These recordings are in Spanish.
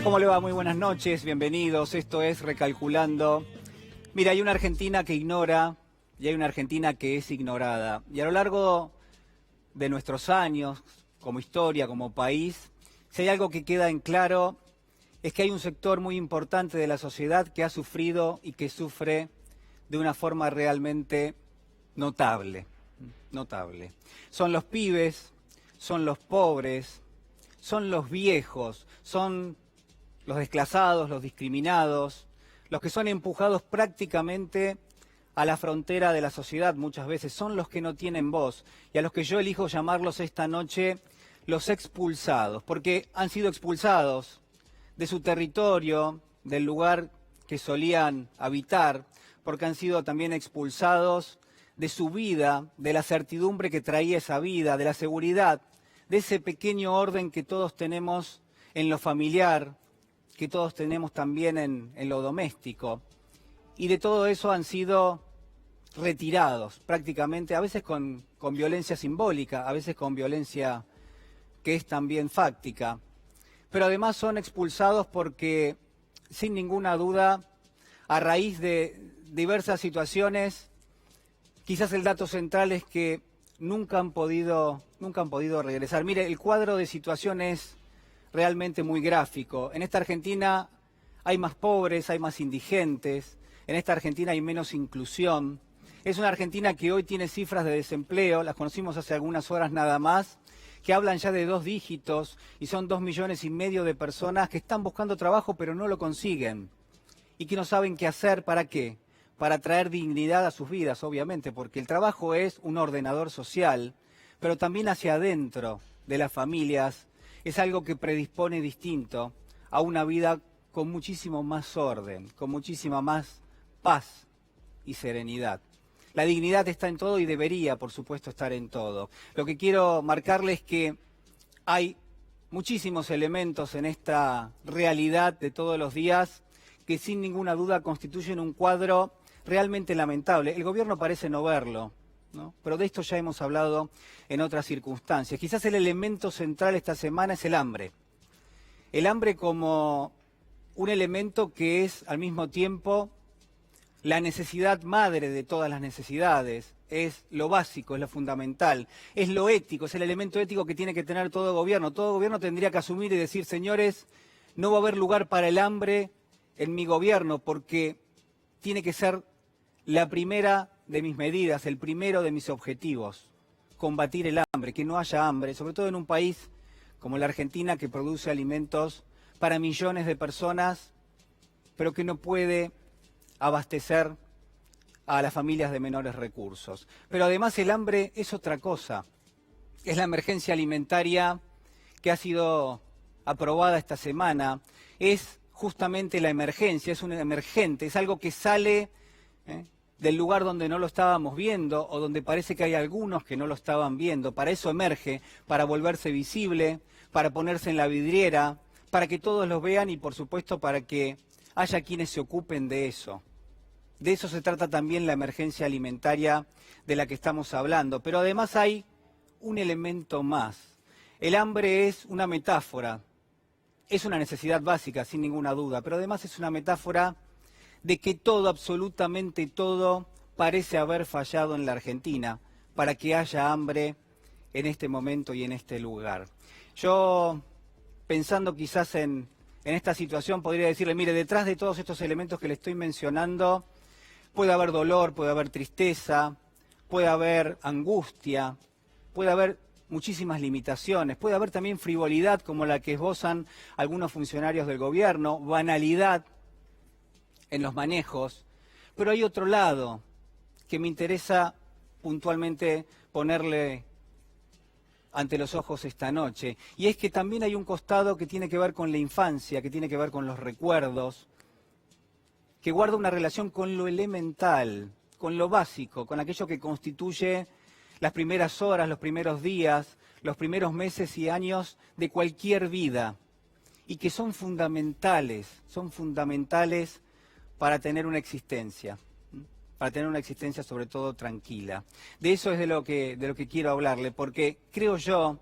¿Cómo le va? Muy buenas noches, bienvenidos. Esto es Recalculando. Mira, hay una Argentina que ignora y hay una Argentina que es ignorada. Y a lo largo de nuestros años, como historia, como país, si hay algo que queda en claro, es que hay un sector muy importante de la sociedad que ha sufrido y que sufre de una forma realmente notable. Notable. Son los pibes, son los pobres, son los viejos, son los desclasados, los discriminados, los que son empujados prácticamente a la frontera de la sociedad muchas veces, son los que no tienen voz y a los que yo elijo llamarlos esta noche los expulsados, porque han sido expulsados de su territorio, del lugar que solían habitar, porque han sido también expulsados de su vida, de la certidumbre que traía esa vida, de la seguridad, de ese pequeño orden que todos tenemos en lo familiar, que todos tenemos también en lo doméstico. Y de todo eso han sido retirados prácticamente, a veces con violencia simbólica, a veces con violencia que es también fáctica. Pero además son expulsados porque, sin ninguna duda, a raíz de diversas situaciones, quizás el dato central es que nunca han podido regresar. Mire, el cuadro de situación es realmente muy gráfico. En esta Argentina hay más pobres, hay más indigentes, en esta Argentina hay menos inclusión. Es una Argentina que hoy tiene cifras de desempleo, las conocimos hace algunas horas nada más, que hablan ya de 2 dígitos y son 2,5 millones de personas que están buscando trabajo pero no lo consiguen y que no saben qué hacer. ¿Para qué? Para traer dignidad a sus vidas, obviamente, porque el trabajo es un ordenador social, pero también hacia adentro de las familias es algo que predispone distinto a una vida con muchísimo más orden, con muchísima más paz y serenidad. La dignidad está en todo y debería, por supuesto, estar en todo. Lo que quiero marcarles es que hay muchísimos elementos en esta realidad de todos los días que sin ninguna duda constituyen un cuadro realmente lamentable. El gobierno parece no verlo, ¿no? Pero de esto ya hemos hablado en otras circunstancias. Quizás el elemento central esta semana es el hambre. El hambre como un elemento que es al mismo tiempo la necesidad madre de todas las necesidades, es lo básico, es lo fundamental, es lo ético, es el elemento ético que tiene que tener todo gobierno. Todo gobierno tendría que asumir y decir, señores, no va a haber lugar para el hambre en mi gobierno porque tiene que ser la primera de mis medidas, el primero de mis objetivos, combatir el hambre, que no haya hambre, sobre todo en un país como la Argentina que produce alimentos para millones de personas, pero que no puede abastecer a las familias de menores recursos. Pero además el hambre es otra cosa, es la emergencia alimentaria que ha sido aprobada esta semana, es justamente la emergencia, es un emergente, es algo que sale del lugar donde no lo estábamos viendo o donde parece que hay algunos que no lo estaban viendo. Para eso emerge, para volverse visible, para ponerse en la vidriera, para que todos lo vean y por supuesto para que haya quienes se ocupen de eso. De eso se trata también la emergencia alimentaria de la que estamos hablando. Pero además hay un elemento más. El hambre es una metáfora, es una necesidad básica sin ninguna duda, pero además es una metáfora de que todo, absolutamente todo, parece haber fallado en la Argentina para que haya hambre en este momento y en este lugar. Yo, pensando quizás en esta situación, podría decirle, mire, detrás de todos estos elementos que le estoy mencionando, puede haber dolor, puede haber tristeza, puede haber angustia, puede haber muchísimas limitaciones, puede haber también frivolidad como la que esbozan algunos funcionarios del gobierno, banalidad en los manejos, pero hay otro lado que me interesa puntualmente ponerle ante los ojos esta noche, y es que también hay un costado que tiene que ver con la infancia, que tiene que ver con los recuerdos, que guarda una relación con lo elemental, con lo básico, con aquello que constituye las primeras horas, los primeros días, los primeros meses y años de cualquier vida, y que son fundamentales para tener una existencia sobre todo tranquila. De eso es de lo que quiero hablarle, porque creo yo,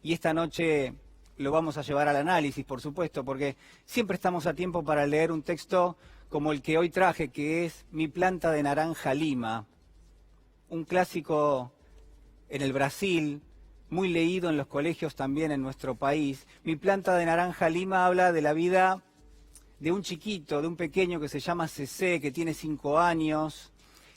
y esta noche lo vamos a llevar al análisis, por supuesto, porque siempre estamos a tiempo para leer un texto como el que hoy traje, que es Mi planta de naranja Lima, un clásico en el Brasil, muy leído en los colegios también en nuestro país. Mi planta de naranja Lima habla de la vida de un chiquito, de un pequeño que se llama Cecé, que tiene 5 años,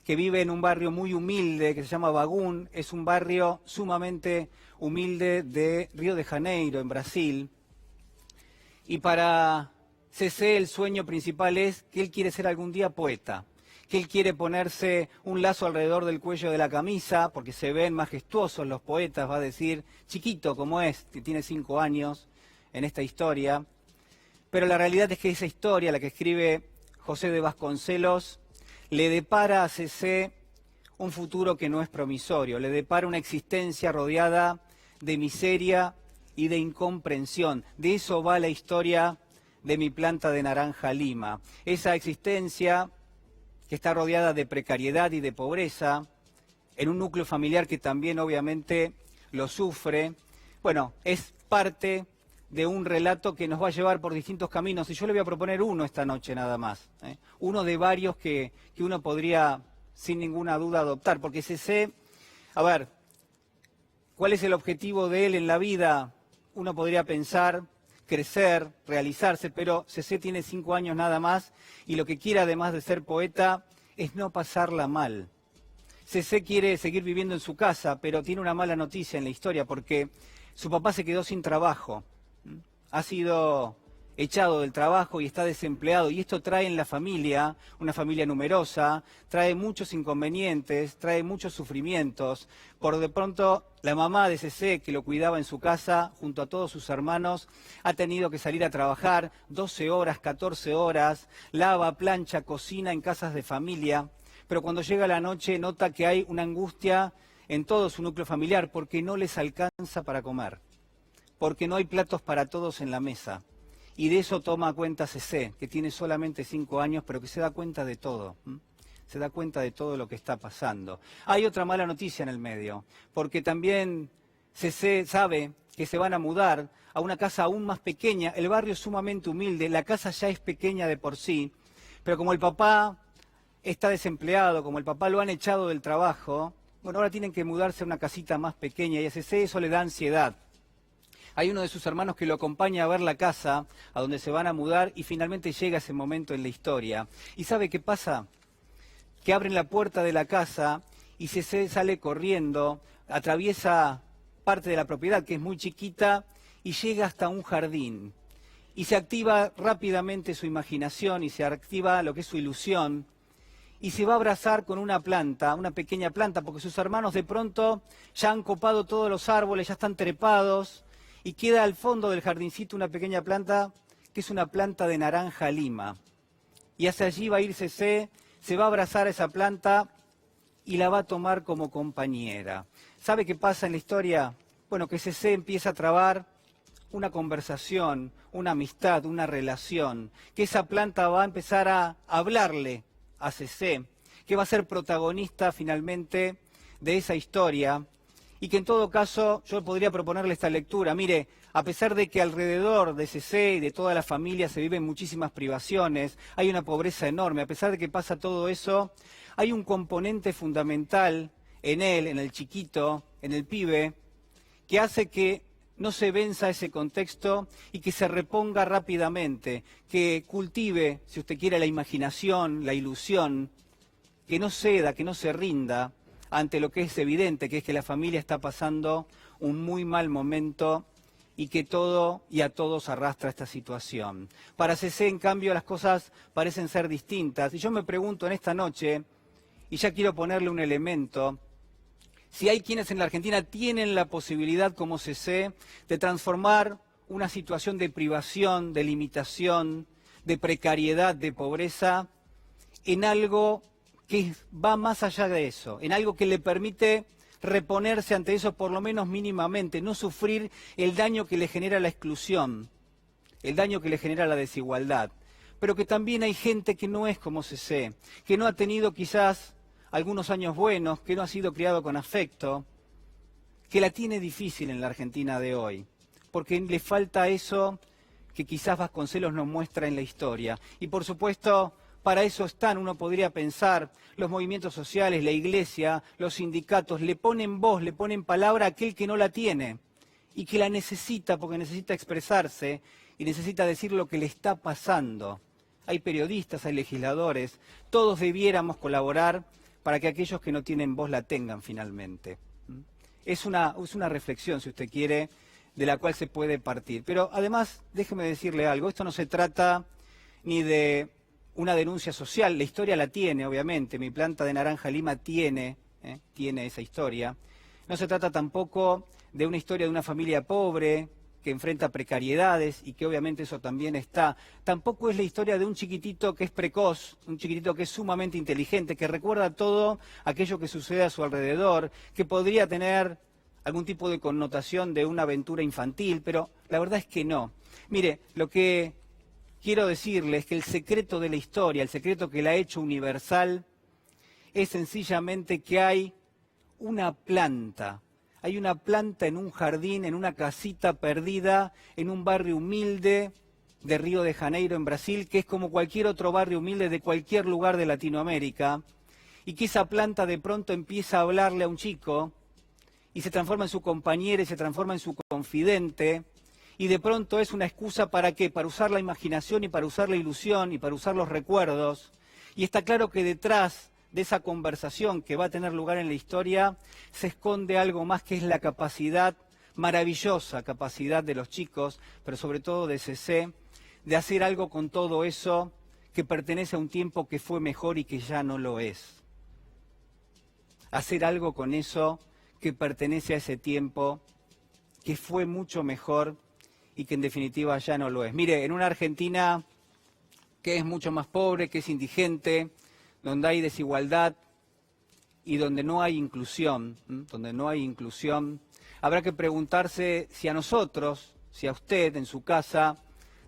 que vive en un barrio muy humilde que se llama Bagún. Es un barrio sumamente humilde de Río de Janeiro, en Brasil. Y para Cecé el sueño principal es que él quiere ser algún día poeta, que él quiere ponerse un lazo alrededor del cuello de la camisa, porque se ven majestuosos los poetas, va a decir, chiquito como es, que tiene 5 años en esta historia. Pero la realidad es que esa historia, la que escribe José de Vasconcelos, le depara a Cecé un futuro que no es promisorio, le depara una existencia rodeada de miseria y de incomprensión. De eso va la historia de Mi planta de naranja Lima. Esa existencia que está rodeada de precariedad y de pobreza, en un núcleo familiar que también obviamente lo sufre. Bueno, es parte de un relato que nos va a llevar por distintos caminos, y yo le voy a proponer uno esta noche nada más, uno de varios que uno podría sin ninguna duda adoptar, porque Cecé, a ver, ¿cuál es el objetivo de él en la vida? Uno podría pensar crecer, realizarse, pero Cecé tiene 5 años nada más, y lo que quiere además de ser poeta es no pasarla mal. Cecé quiere seguir viviendo en su casa, pero tiene una mala noticia en la historia, porque su papá se quedó sin trabajo. Ha sido echado del trabajo y está desempleado, y esto trae en la familia, una familia numerosa, trae muchos inconvenientes, trae muchos sufrimientos. Por de pronto, la mamá de Cecé, que lo cuidaba en su casa junto a todos sus hermanos, ha tenido que salir a trabajar 12 horas, 14 horas, lava, plancha, cocina en casas de familia, pero cuando llega la noche nota que hay una angustia en todo su núcleo familiar porque no les alcanza para comer, porque no hay platos para todos en la mesa. Y de eso toma cuenta Cecé, que tiene solamente 5 años, pero que se da cuenta de todo. Se da cuenta de todo lo que está pasando. Hay otra mala noticia en el medio, porque también Cecé sabe que se van a mudar a una casa aún más pequeña. El barrio es sumamente humilde, la casa ya es pequeña de por sí, pero como el papá está desempleado, como el papá lo han echado del trabajo, bueno, ahora tienen que mudarse a una casita más pequeña, y a Cecé eso le da ansiedad. Hay uno de sus hermanos que lo acompaña a ver la casa a donde se van a mudar, y finalmente llega ese momento en la historia. ¿Y sabe qué pasa? Que abren la puerta de la casa y Cecé sale corriendo, atraviesa parte de la propiedad, que es muy chiquita, y llega hasta un jardín. Y se activa rápidamente su imaginación y se activa lo que es su ilusión, y se va a abrazar con una planta, una pequeña planta, porque sus hermanos de pronto ya han copado todos los árboles, ya están trepados, y queda al fondo del jardincito una pequeña planta, que es una planta de naranja Lima. Y hacia allí va a ir Cecé, se va a abrazar a esa planta y la va a tomar como compañera. ¿Sabe qué pasa en la historia? Bueno, que Cecé empieza a trabar una conversación, una amistad, una relación, que esa planta va a empezar a hablarle a Cecé, que va a ser protagonista finalmente de esa historia, y que en todo caso yo podría proponerle esta lectura. Mire, a pesar de que alrededor de Cecé y de toda la familia se viven muchísimas privaciones, hay una pobreza enorme, a pesar de que pasa todo eso, hay un componente fundamental en él, en el chiquito, en el pibe, que hace que no se venza ese contexto y que se reponga rápidamente, que cultive, si usted quiere, la imaginación, la ilusión, que no ceda, que no se rinda ante lo que es evidente, que es que la familia está pasando un muy mal momento y que todo y a todos arrastra esta situación. Para Cecé, en cambio, las cosas parecen ser distintas. Y yo me pregunto en esta noche, y ya quiero ponerle un elemento, si hay quienes en la Argentina tienen la posibilidad, como Cecé, de transformar una situación de privación, de limitación, de precariedad, de pobreza, en algo que va más allá de eso, en algo que le permite reponerse ante eso por lo menos mínimamente, no sufrir el daño que le genera la exclusión, el daño que le genera la desigualdad. Pero que también hay gente que no es como Cecé, que no ha tenido quizás algunos años buenos, que no ha sido criado con afecto, que la tiene difícil en la Argentina de hoy. porque le falta eso que quizás Vasconcelos nos muestra en la historia. Y por supuesto, para eso están, uno podría pensar, los movimientos sociales, la iglesia, los sindicatos, le ponen voz, le ponen palabra a aquel que no la tiene y que la necesita porque necesita expresarse y necesita decir lo que le está pasando. Hay periodistas, hay legisladores, todos debiéramos colaborar para que aquellos que no tienen voz la tengan finalmente. Es una reflexión, si usted quiere, de la cual se puede partir. Pero además, déjeme decirle algo, esto no se trata ni de una denuncia social, la historia la tiene, obviamente, mi planta de Naranja Lima tiene esa historia. No se trata tampoco de una historia de una familia pobre que enfrenta precariedades y que obviamente eso también está. Tampoco es la historia de un chiquitito que es precoz, un chiquitito que es sumamente inteligente, que recuerda todo aquello que sucede a su alrededor, que podría tener algún tipo de connotación de una aventura infantil, pero la verdad es que no. Mire, lo que quiero decirle es que el secreto de la historia, el secreto que la ha hecho universal, es sencillamente que hay una planta. Hay una planta en un jardín, en una casita perdida, en un barrio humilde de Río de Janeiro, en Brasil, que es como cualquier otro barrio humilde de cualquier lugar de Latinoamérica, y que esa planta de pronto empieza a hablarle a un chico, y se transforma en su compañera, y se transforma en su confidente, y de pronto es una excusa ¿para qué? Para usar la imaginación, y para usar la ilusión, y para usar los recuerdos, y está claro que detrás de esa conversación que va a tener lugar en la historia, se esconde algo más que es la capacidad, maravillosa capacidad de los chicos, pero sobre todo de CC, de hacer algo con todo eso que pertenece a un tiempo que fue mejor y que ya no lo es. Hacer algo con eso que pertenece a ese tiempo que fue mucho mejor y que en definitiva ya no lo es. Mire, en una Argentina que es mucho más pobre, que es indigente, donde hay desigualdad y donde no hay inclusión, habrá que preguntarse si a nosotros, si a usted en su casa,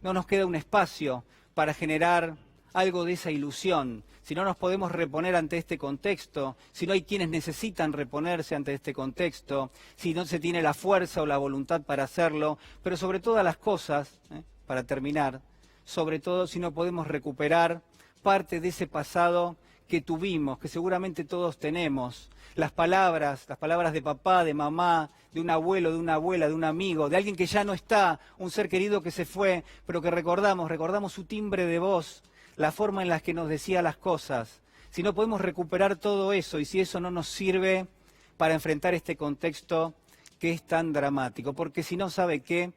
no nos queda un espacio para generar algo de esa ilusión, si no nos podemos reponer ante este contexto, si no hay quienes necesitan reponerse ante este contexto, si no se tiene la fuerza o la voluntad para hacerlo, pero sobre todas las cosas, para terminar, sobre todo si no podemos recuperar parte de ese pasado que tuvimos, que seguramente todos tenemos, las palabras de papá, de mamá, de un abuelo, de una abuela, de un amigo, de alguien que ya no está, un ser querido que se fue, pero que recordamos su timbre de voz, la forma en la que nos decía las cosas. Si no podemos recuperar todo eso y si eso no nos sirve para enfrentar este contexto que es tan dramático, porque si no, ¿sabe qué?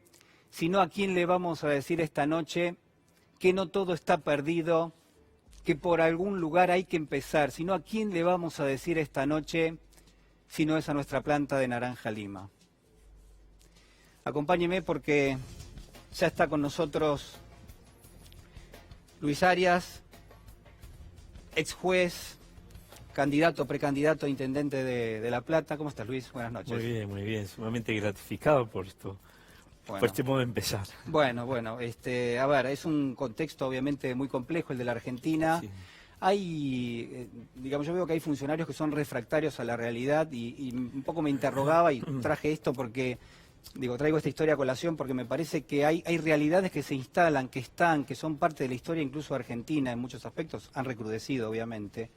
Si no, ¿a quién le vamos a decir esta noche que no todo está perdido, que por algún lugar hay que empezar? Si no, ¿a quién le vamos a decir esta noche si no es a nuestra planta de Naranja Lima? Acompáñeme porque ya está con nosotros Luis Arias, ex juez, precandidato a intendente de La Plata. ¿Cómo estás, Luis? Buenas noches. Muy bien, sumamente gratificado por esto. Por este modo de empezar. Bueno, a ver, es un contexto obviamente muy complejo el de la Argentina. Sí. Hay, digamos, yo veo que hay funcionarios que son refractarios a la realidad y un poco me interrogaba y traje esto porque, traigo esta historia a colación porque me parece que hay realidades que se instalan, que son parte de la historia incluso argentina en muchos aspectos, han recrudecido obviamente.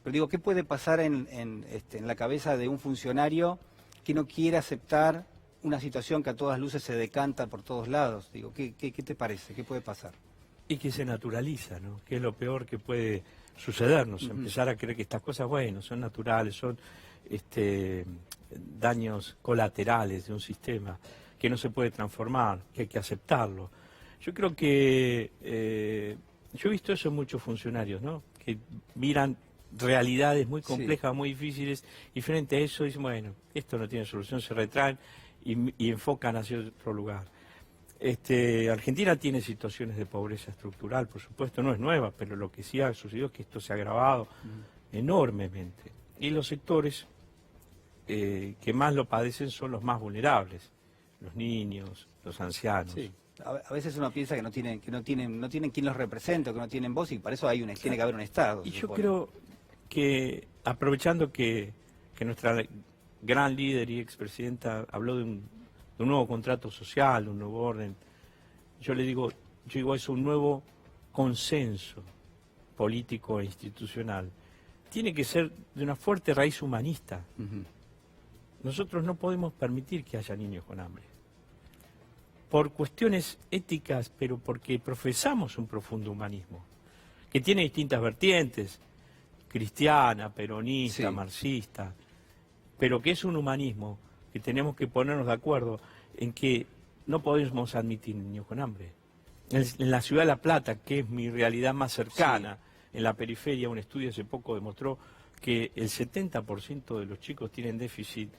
Pero ¿qué puede pasar en la cabeza de un funcionario que no quiere aceptar una situación que a todas luces se decanta por todos lados? ¿Qué te parece? ¿Qué puede pasar? Y que se naturaliza, ¿no? Que es lo peor que puede sucedernos, empezar a creer que estas cosas, son naturales, son daños colaterales de un sistema que no se puede transformar, que hay que aceptarlo. Yo creo que, yo he visto eso en muchos funcionarios, ¿no? Que miran realidades muy complejas, muy difíciles, y frente a eso dicen, esto no tiene solución, se retraen y enfocan hacia otro lugar. Argentina tiene situaciones de pobreza estructural, por supuesto, no es nueva, pero lo que sí ha sucedido es que esto se ha agravado enormemente. Y los sectores que más lo padecen son los más vulnerables, los niños, los ancianos. Sí. A veces uno piensa que no tienen quien los represente, que no tienen voz, y para eso tiene que haber un Estado. Y yo creo que, aprovechando que nuestra gran líder y expresidenta habló de de un nuevo contrato social, un nuevo orden. Yo digo eso, un nuevo consenso político e institucional. Tiene que ser de una fuerte raíz humanista. Nosotros no podemos permitir que haya niños con hambre. Por cuestiones éticas, pero porque profesamos un profundo humanismo, que tiene distintas vertientes, cristiana, peronista, marxista, pero que es un humanismo que tenemos que ponernos de acuerdo en que no podemos admitir niños con hambre. En la ciudad de La Plata, que es mi realidad más cercana, en la periferia, un estudio hace poco demostró que el 70% de los chicos tienen déficit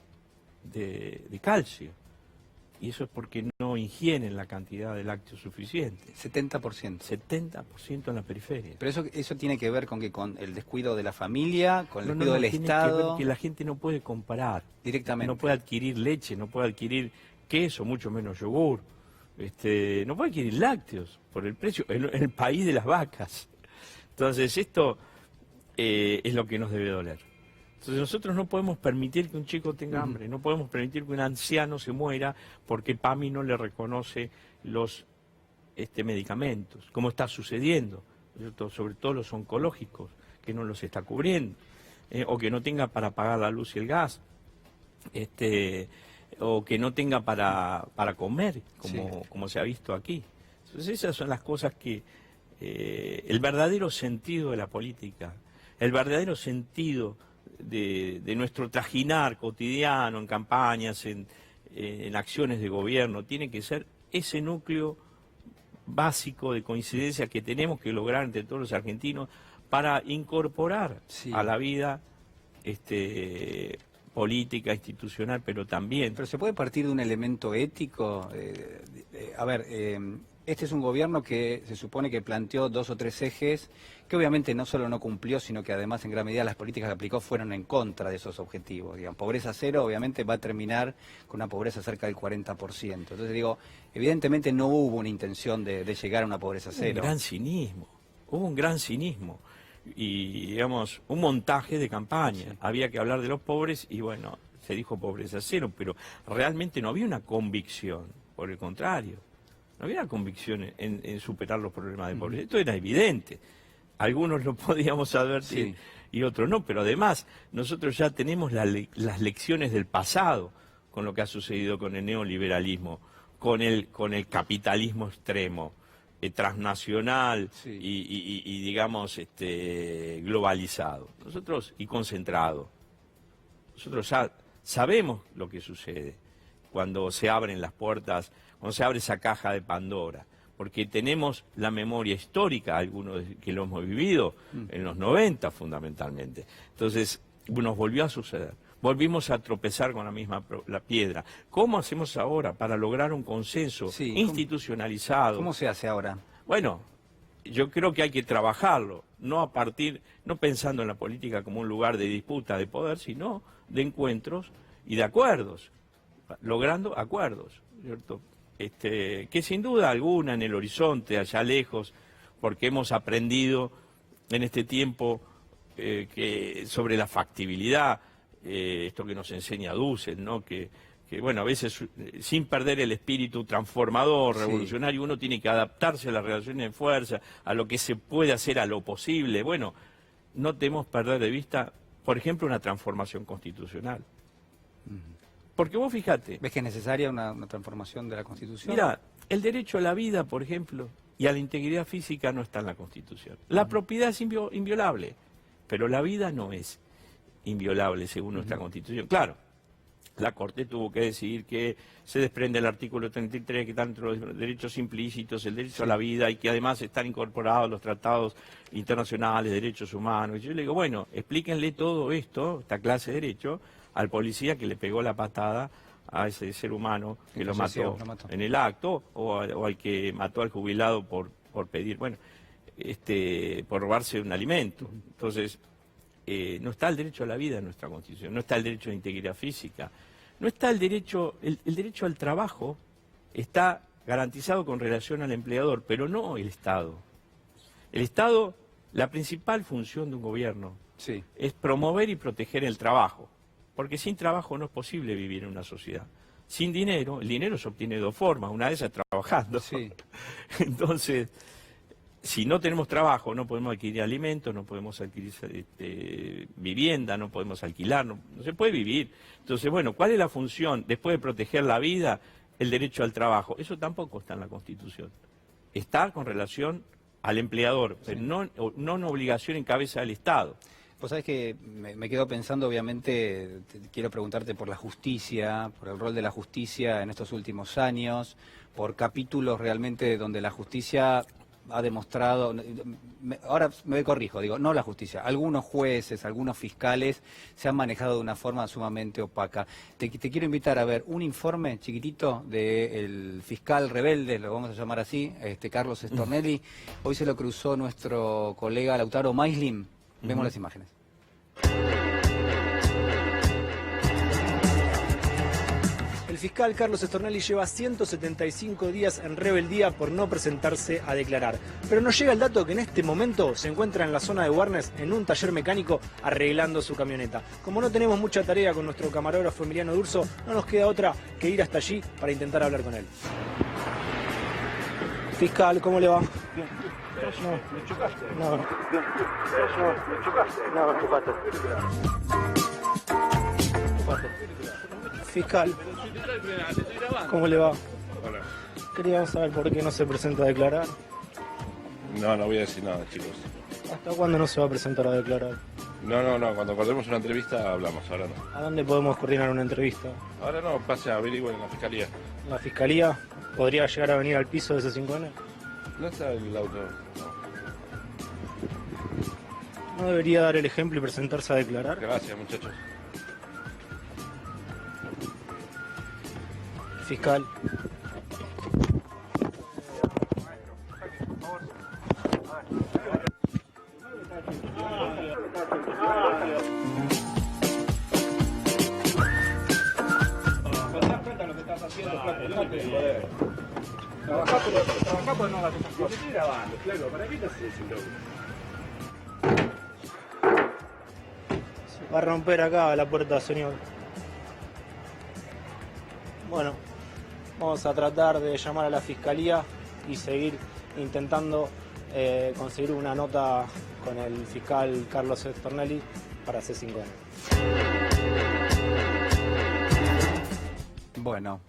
de calcio. Y eso es porque no ingieren la cantidad de lácteos suficiente. 70%. 70% en la periferia. Pero eso tiene que ver con que con el descuido de la familia, con el descuido del tiene Estado. Que ver que la gente no puede comparar. Directamente. No puede adquirir leche, no puede adquirir queso, mucho menos yogur. No puede adquirir lácteos por el precio, en el país de las vacas. Entonces esto es lo que nos debe doler. Entonces nosotros no podemos permitir que un chico tenga hambre, no podemos permitir que un anciano se muera porque PAMI no le reconoce los medicamentos, como está sucediendo, ¿cierto? Sobre todo los oncológicos, que no los está cubriendo, o que no tenga para pagar la luz y el gas, o que no tenga para comer, como se ha visto aquí. Entonces esas son las cosas que el verdadero sentido de la política, el verdadero sentido de nuestro trajinar cotidiano, en campañas, en acciones de gobierno, tiene que ser ese núcleo básico de coincidencia que tenemos que lograr entre todos los argentinos para incorporar a la vida política, institucional, pero también... Pero se puede partir de un elemento ético. Este es un gobierno que se supone que planteó 2 o 3 ejes, que obviamente no solo no cumplió, sino que además en gran medida las políticas que aplicó fueron en contra de esos objetivos. Digamos, pobreza cero obviamente va a terminar con una pobreza cerca del 40%. Entonces digo, evidentemente no hubo una intención de llegar a una pobreza cero. Hubo un gran cinismo y, digamos, un montaje de campaña. Había que hablar de los pobres y bueno, se dijo pobreza cero, pero realmente no había una convicción, por el contrario. No había una convicción en superar los problemas de pobreza. Esto era evidente. Algunos lo podíamos advertir y otros no, pero además nosotros ya tenemos las lecciones del pasado con lo que ha sucedido con el neoliberalismo, con el capitalismo extremo, transnacional y digamos globalizado. Y concentrado. Nosotros ya sabemos lo que sucede cuando se abren las puertas, cuando se abre esa caja de Pandora, porque tenemos la memoria histórica, algunos que lo hemos vivido en los 90 fundamentalmente. Entonces, nos volvió a suceder. Volvimos a tropezar con la piedra. ¿Cómo hacemos ahora para lograr un consenso institucionalizado? ¿Cómo se hace ahora? Bueno, yo creo que hay que trabajarlo, no pensando en la política como un lugar de disputa de poder, sino de encuentros y de acuerdos, logrando acuerdos, ¿cierto? Que sin duda alguna en el horizonte, allá lejos, porque hemos aprendido en este tiempo sobre la factibilidad, esto que nos enseña Dussel, ¿no? Que bueno, a veces sin perder el espíritu transformador, revolucionario, uno tiene que adaptarse a las relaciones de fuerza, a lo que se puede hacer, a lo posible. Bueno, no debemos perder de vista, por ejemplo, una transformación constitucional. Porque vos fíjate... ¿Ves que es necesaria una transformación de la Constitución? Mira, el derecho a la vida, por ejemplo, y a la integridad física no está en la Constitución. La propiedad es inviolable, pero la vida no es inviolable según nuestra Constitución. Claro, la Corte tuvo que decidir que se desprende el artículo 33, que están entre los derechos implícitos, el derecho a la vida, y que además están incorporados los tratados internacionales de derechos humanos. Y yo le digo, bueno, explíquenle todo esto, esta clase de derecho, al policía que le pegó la patada a ese ser humano que lo mató en el acto, o al que mató al jubilado por pedir, bueno, por robarse un alimento. Entonces, no está el derecho a la vida en nuestra Constitución, no está el derecho a la integridad física, no está el derecho al trabajo, está garantizado con relación al empleador, pero no el Estado. El Estado, la principal función de un gobierno es promover y proteger el trabajo. Porque sin trabajo no es posible vivir en una sociedad. sin dinero. El dinero se obtiene de dos formas, una de esas es trabajando. Sí. Entonces, si no tenemos trabajo, no podemos adquirir alimentos, no podemos adquirir vivienda, no podemos alquilar, no se puede vivir. Entonces, bueno, ¿cuál es la función después de proteger la vida? El derecho al trabajo. Eso tampoco está en la Constitución. Está con relación al empleador, pero no una obligación en cabeza del Estado. Vos sabés que me quedo pensando, obviamente, quiero preguntarte por la justicia, por el rol de la justicia en estos últimos años, por capítulos realmente donde la justicia ha demostrado, ahora me corrijo, digo, no la justicia, algunos jueces, algunos fiscales se han manejado de una forma sumamente opaca. Te quiero invitar a ver un informe chiquitito del fiscal rebelde, lo vamos a llamar así, Carlos Stornelli. Hoy se lo cruzó nuestro colega Lautaro Maislin. Vemos las imágenes. El fiscal Carlos Stornelli lleva 175 días en rebeldía por no presentarse a declarar. Pero nos llega el dato que en este momento se encuentra en la zona de Warnes en un taller mecánico arreglando su camioneta. Como no tenemos mucha tarea con nuestro camarógrafo Emiliano D'Urso, no nos queda otra que ir hasta allí para intentar hablar con él. Fiscal, ¿cómo le va? Bien. No. ¿Me chocaste? No. Bien. ¿Me chocaste? No, me chocaste. Fiscal, ¿cómo le va? Hola. Queríamos saber por qué no se presenta a declarar. No voy a decir nada, chicos. ¿Hasta cuándo no se va a presentar a declarar? No, cuando acordemos una entrevista hablamos, ahora no. ¿A dónde podemos coordinar una entrevista? Ahora no, pase a averiguar en la fiscalía. ¿La fiscalía podría llegar a venir al piso de ese 5N? No está el auto, no. ¿No debería dar el ejemplo y presentarse a declarar? Gracias, muchachos. Fiscal. Trabajá, pero no hagas esas cosas. Estoy grabando, claro. ¿Para qué te haces ese loco? Va a romper acá la puerta, señor. Bueno, vamos a tratar de llamar a la fiscalía y seguir intentando conseguir una nota con el fiscal Carlos Stornelli para C5N. Bueno,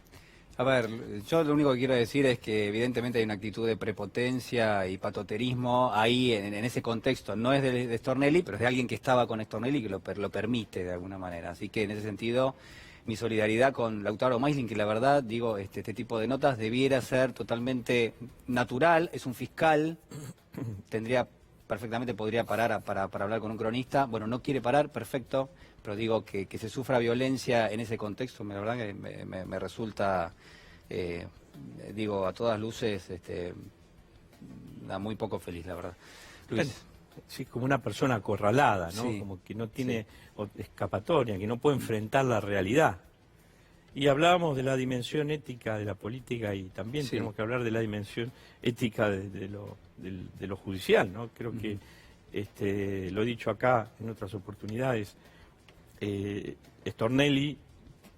a ver, yo lo único que quiero decir es que evidentemente hay una actitud de prepotencia y patoterismo ahí en ese contexto. No es de Stornelli, pero es de alguien que estaba con Stornelli y que lo permite de alguna manera. Así que en ese sentido, mi solidaridad con Lautaro Maislin, que la verdad, digo, este tipo de notas debiera ser totalmente natural. Es un fiscal, perfectamente podría parar para hablar con un cronista. Bueno, no quiere parar, perfecto, pero digo que se sufra violencia en ese contexto, la verdad que me resulta, digo, a todas luces, muy poco feliz, la verdad. Luis. Sí, como una persona acorralada, ¿no? Sí, Como que no tiene escapatoria, que no puede enfrentar la realidad. Y hablábamos de la dimensión ética de la política y también tenemos que hablar de la dimensión ética de lo judicial, ¿no? Creo que, lo he dicho acá en otras oportunidades, Stornelli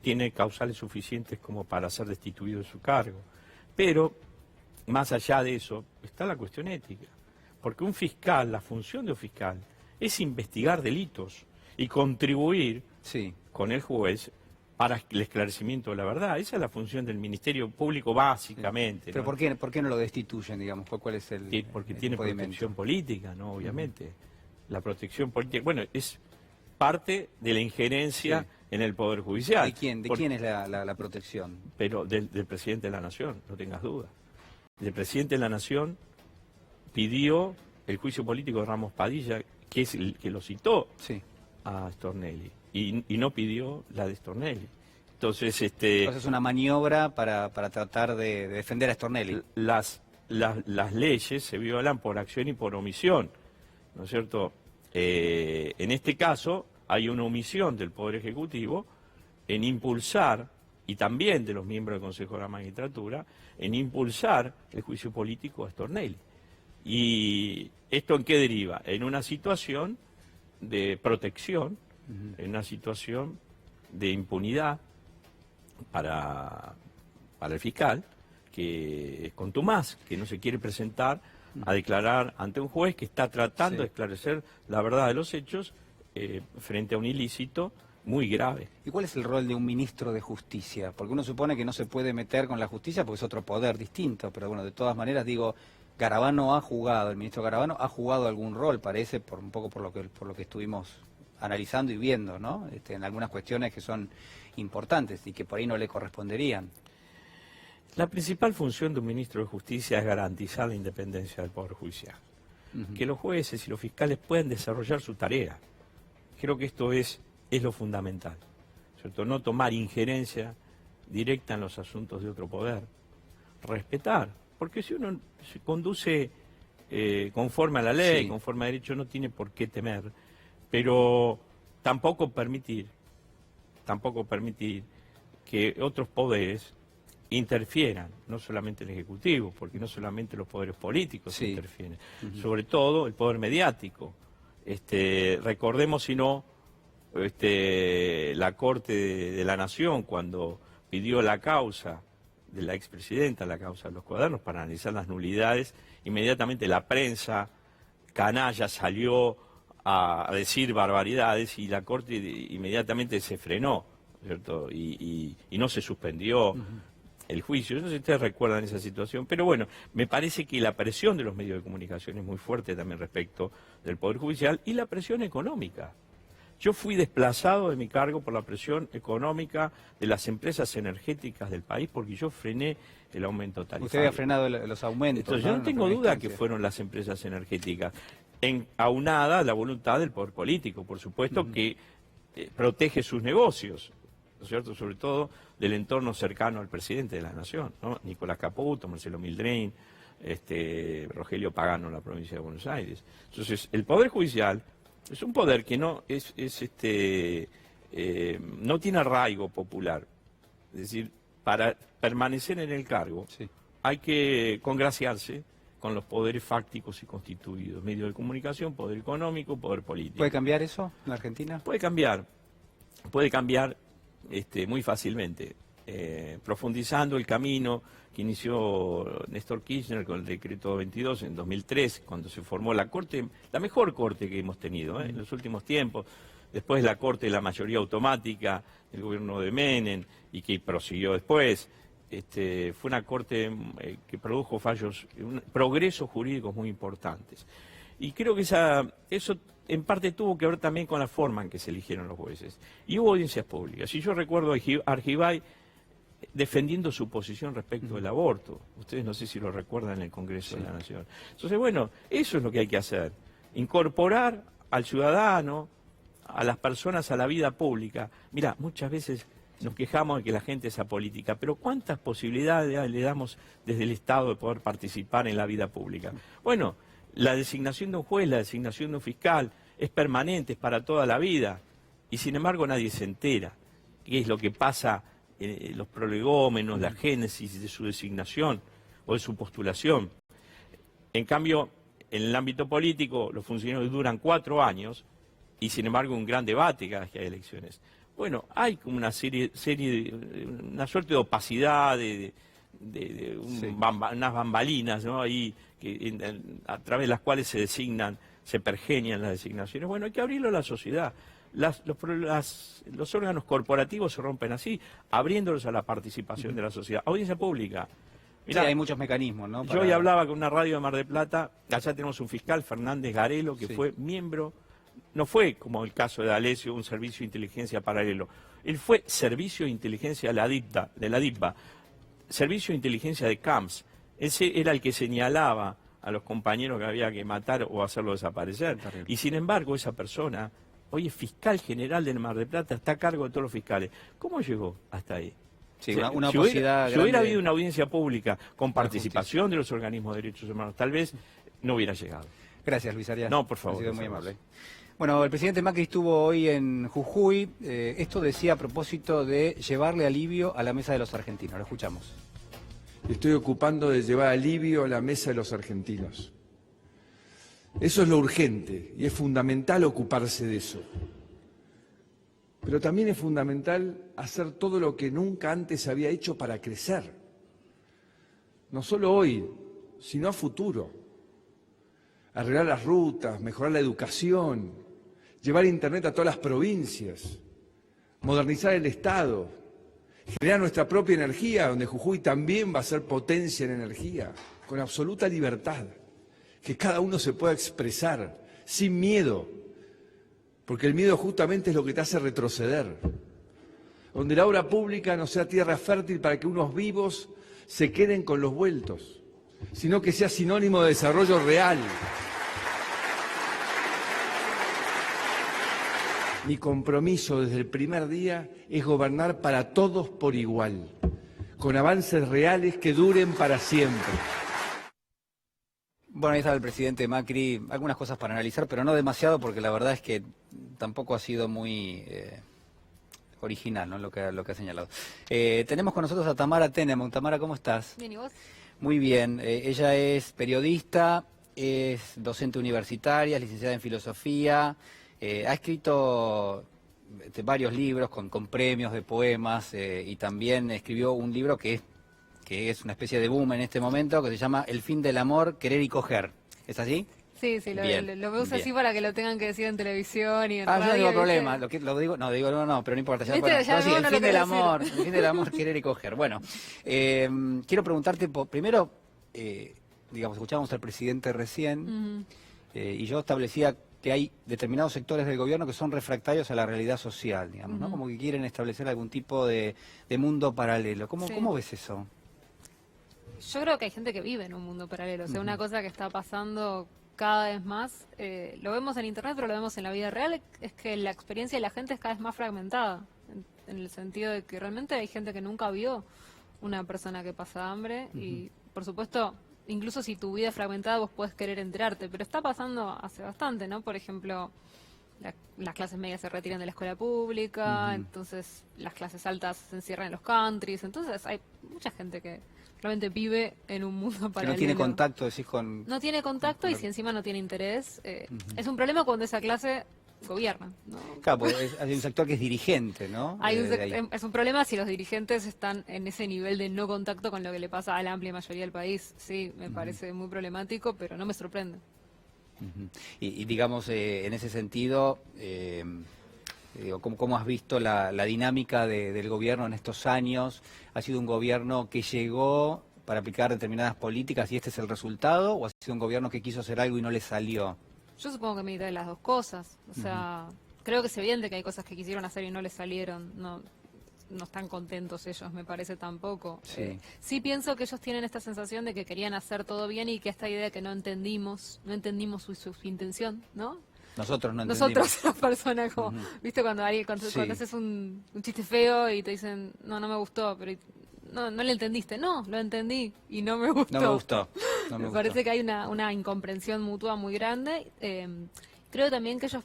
tiene causales suficientes como para ser destituido de su cargo. Pero, más allá de eso, está la cuestión ética. Porque un fiscal, la función de un fiscal, es investigar delitos y contribuir con el juez para el esclarecimiento de la verdad. Esa es la función del Ministerio Público básicamente. Pero ¿no? ¿por qué no lo destituyen, digamos? ¿Cuál es el Porque tiene protección política, ¿no? Obviamente. La protección política, bueno, es parte de la injerencia en el Poder Judicial. ¿De quién? ¿De quién es la protección? Pero del presidente de la Nación, no tengas duda. El presidente de la Nación pidió el juicio político de Ramos Padilla, que es el que lo citó a Stornelli, y no pidió la de Stornelli. Entonces, Entonces es una maniobra para tratar de defender a Stornelli. Las leyes se violan por acción y por omisión, ¿no es cierto? En este caso hay una omisión del Poder Ejecutivo en impulsar, y también de los miembros del Consejo de la Magistratura, en impulsar el juicio político a Stornelli. ¿Y esto en qué deriva? En una situación de protección, en una situación de impunidad, para el fiscal, que es contumaz, que no se quiere presentar a declarar ante un juez que está tratando de esclarecer la verdad de los hechos frente a un ilícito muy grave. ¿Y cuál es el rol de un ministro de Justicia? Porque uno supone que no se puede meter con la justicia porque es otro poder distinto, pero bueno, de todas maneras digo, Garabano ha jugado, el ministro Garabano ha jugado algún rol, parece, un poco por lo que estuvimos analizando y viendo, ¿no? En algunas cuestiones que son importantes y que por ahí no le corresponderían. La principal función de un ministro de Justicia es garantizar la independencia del Poder Judicial. Que los jueces y los fiscales puedan desarrollar su tarea. Creo que esto es lo fundamental, ¿cierto? No tomar injerencia directa en los asuntos de otro poder. Respetar, porque si uno se conduce conforme a la ley, conforme a derecho, no tiene por qué temer, pero tampoco permitir que otros poderes interfieran, no solamente el Ejecutivo, porque no solamente los poderes políticos interfieren, sobre todo el poder mediático. Recordemos, si no, la Corte de la Nación, cuando pidió la causa de la expresidenta, la causa de los cuadernos, para analizar las nulidades, inmediatamente la prensa canalla salió a decir barbaridades y la Corte inmediatamente se frenó, ¿cierto? Y no se suspendió el juicio. Yo no sé si ustedes recuerdan esa situación, pero bueno, me parece que la presión de los medios de comunicación es muy fuerte también respecto del Poder Judicial y la presión económica. Yo fui desplazado de mi cargo por la presión económica de las empresas energéticas del país porque yo frené el aumento tarifario. Usted había frenado los aumentos. Entonces, yo no tengo duda que fueron las empresas energéticas, aunada a la voluntad del poder político, por supuesto, que protege sus negocios, ¿no es cierto? Sobre todo del entorno cercano al presidente de la Nación, ¿no? Nicolás Caputo, Marcelo Mildrain, Rogelio Pagano en la provincia de Buenos Aires. Entonces, el Poder Judicial es un poder que no no tiene arraigo popular. Es decir, para permanecer en el cargo hay que congraciarse con los poderes fácticos y constituidos, medios de comunicación, poder económico, poder político. ¿Puede cambiar eso en la Argentina? Puede cambiar muy fácilmente, profundizando el camino que inició Néstor Kirchner con el decreto 22 en 2003, cuando se formó la Corte, la mejor Corte que hemos tenido en los últimos tiempos, después la Corte de la mayoría automática del gobierno de Menem y que prosiguió después. Fue una Corte que produjo progresos jurídicos muy importantes. Y creo que eso en parte tuvo que ver también con la forma en que se eligieron los jueces. Y hubo audiencias públicas. Y yo recuerdo a Argibay defendiendo su posición respecto del aborto. Ustedes no sé si lo recuerdan en el Congreso de la Nación. Entonces, bueno, eso es lo que hay que hacer. Incorporar al ciudadano, a las personas a la vida pública. Mirá, muchas veces nos quejamos de que la gente es apolítica, pero ¿cuántas posibilidades le damos desde el Estado de poder participar en la vida pública? Bueno, la designación de un juez, la designación de un fiscal es permanente, es para toda la vida, y sin embargo nadie se entera qué es lo que pasa, los prolegómenos, la génesis de su designación o de su postulación. En cambio, en el ámbito político, los funcionarios duran 4 años y sin embargo un gran debate cada vez que hay elecciones. Bueno, hay como una una suerte de opacidad, unas bambalinas, ¿no? Ahí, a través de las cuales se designan, se pergenian las designaciones. Bueno, hay que abrirlo a la sociedad. Los órganos corporativos se rompen así, abriéndolos a la participación de la sociedad. Audiencia pública. Mirá, hay muchos mecanismos, ¿no? Yo hoy hablaba con una radio de Mar del Plata, allá tenemos un fiscal, Fernández Garelo, que fue miembro, no fue como el caso de D'Alessio, un servicio de inteligencia paralelo, él fue servicio de inteligencia de la DIPA, servicio de inteligencia de CAMS. Ese era el que señalaba a los compañeros que había que matar o hacerlo desaparecer. Y sin embargo, esa persona hoy es fiscal general del Mar del Plata, está a cargo de todos los fiscales. ¿Cómo llegó hasta ahí? Sí, una opacidad si hubiera habido una audiencia pública con participación de los organismos de derechos humanos, tal vez no hubiera llegado. Gracias, Luis Arias. No, por favor. Ha sido muy amable. Bueno, el presidente Macri estuvo hoy en Jujuy. Esto decía a propósito de llevarle alivio a la mesa de los argentinos. Lo escuchamos. Estoy ocupando de llevar alivio a la mesa de los argentinos. Eso es lo urgente y es fundamental ocuparse de eso. Pero también es fundamental hacer todo lo que nunca antes se había hecho para crecer. No solo hoy, sino a futuro. Arreglar las rutas, mejorar la educación, llevar Internet a todas las provincias, modernizar el Estado, generar nuestra propia energía, donde Jujuy también va a ser potencia en energía, con absoluta libertad, que cada uno se pueda expresar sin miedo, porque el miedo justamente es lo que te hace retroceder. Donde la obra pública no sea tierra fértil para que unos vivos se queden con los vueltos, sino que sea sinónimo de desarrollo real. Mi compromiso desde el primer día es gobernar para todos por igual, con avances reales que duren para siempre. Bueno, ahí está el presidente Macri, algunas cosas para analizar, pero no demasiado porque la verdad es que tampoco ha sido muy original, ¿no? lo que ha señalado. Tenemos con nosotros a Tamara Tenenbaum. Tamara, ¿cómo estás? Bien, ¿y vos? Muy bien, ella es periodista, es docente universitaria, es licenciada en filosofía, ha escrito varios libros con premios de poemas y también escribió un libro que es una especie de boom en este momento, que se llama El fin del amor, querer y coger. ¿Es así? Sí, lo uso así para que lo tengan que decir en televisión y en radio. No tengo ¿viste? problema, lo digo, pero no importa. Ya, ¿Viste? bueno, Ya sí, no el lo fin del querés amor, el fin del amor, querer y coger. Bueno, quiero preguntarte, primero, digamos, escuchábamos al presidente recién, y yo establecía que hay determinados sectores del gobierno que son refractarios a la realidad social, digamos, ¿no? Como que quieren establecer algún tipo de mundo paralelo. ¿Cómo ves eso? Yo creo que hay gente que vive en un mundo paralelo. O sea, una cosa que está pasando cada vez más, lo vemos en internet, pero lo vemos en la vida real, es que la experiencia de la gente es cada vez más fragmentada. En el sentido de que realmente hay gente que nunca vio una persona que pasa hambre y, por supuesto, incluso si tu vida es fragmentada, vos podés querer enterarte, pero está pasando hace bastante, ¿no? Por ejemplo, las clases medias se retiran de la escuela pública, entonces las clases altas se encierran en los countries, entonces hay mucha gente que realmente vive en un mundo paralelo. Que no tiene contacto, decís, con... No tiene contacto y si encima no tiene interés, es un problema cuando esa clase gobierna, ¿no? Claro, porque hay un sector que es dirigente, ¿no? Es un problema si los dirigentes están en ese nivel de no contacto con lo que le pasa a la amplia mayoría del país. Sí, me parece muy problemático, pero no me sorprende. Y digamos, en ese sentido, ¿cómo has visto la dinámica del gobierno en estos años? ¿Ha sido un gobierno que llegó para aplicar determinadas políticas y este es el resultado? ¿O ha sido un gobierno que quiso hacer algo y no le salió? Yo supongo que medita de las dos cosas. O sea, creo que es evidente que hay cosas que quisieron hacer y no les salieron. No están contentos ellos, me parece tampoco. Sí pienso que ellos tienen esta sensación de que querían hacer todo bien y que esta idea que no entendimos su intención, ¿no? Nosotros no entendimos. Nosotros, las personas, como, ¿viste? Cuando haces un chiste feo y te dicen, no me gustó, pero no le entendiste. No, lo entendí y no me gustó. No me gustó. Me parece que hay una incomprensión mutua muy grande. Creo también que ellos,